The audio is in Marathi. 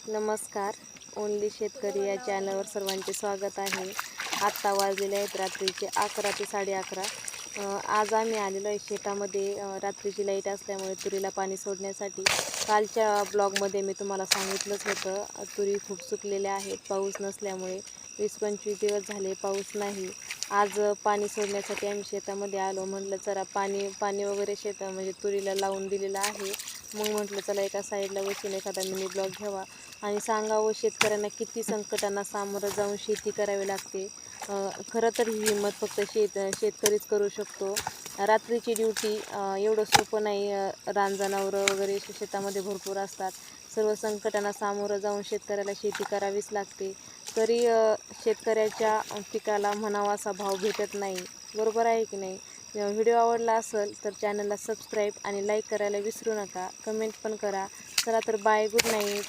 नमस्कार. ओनली शेतकरी या चॅनलवर सर्वांचे स्वागत आहे. आत्ता वाजलेले आहेत रात्रीचे 11 ते 11:30. आज आम्ही आलेलो आहे शेतामध्ये. रात्रीची लाईट असल्यामुळे तुरीला पाणी सोडण्यासाठी. कालच्या ब्लॉगमध्ये मी तुम्हाला सांगितलंच होतं, तुरी खूप सुकलेल्या आहेत पाऊस नसल्यामुळे. 20-25 दिवस झाले पाऊस नाही. आज पाणी सोडण्यासाठी आम्ही शेतामध्ये आलो. म्हटलं चला पाणी वगैरे म्हणजे तुरीला लावून दिलेलं आहे. मग म्हटलं चला एका साईडला बसून एखादा मिनी ब्लॉग घ्यावा आणि सांगावं शेतकऱ्यांना किती संकटांना सामोरं जाऊन शेती करावी लागते. खरं तर ही हिंमत फक्त शेतकरीच करू शकतो. रात्रीची ड्युटी एवढं सोपं नाही. रानजनावरं वगैरे शेतामध्ये भरपूर असतात. सर्व संकटांना सामोरं जाऊन शेतकऱ्याला शेती करावीच लागते. तरी शेतकऱ्याच्या पिकाला म्हणावा असा भाव भेटत नाही. बरोबर आहे की नाही? व्हिडिओ आवडला असेल तर चॅनलला सबस्क्राईब आणि लाईक करायला विसरू नका. कमेंट पण करा. चला तर बाय, गुड नाईट.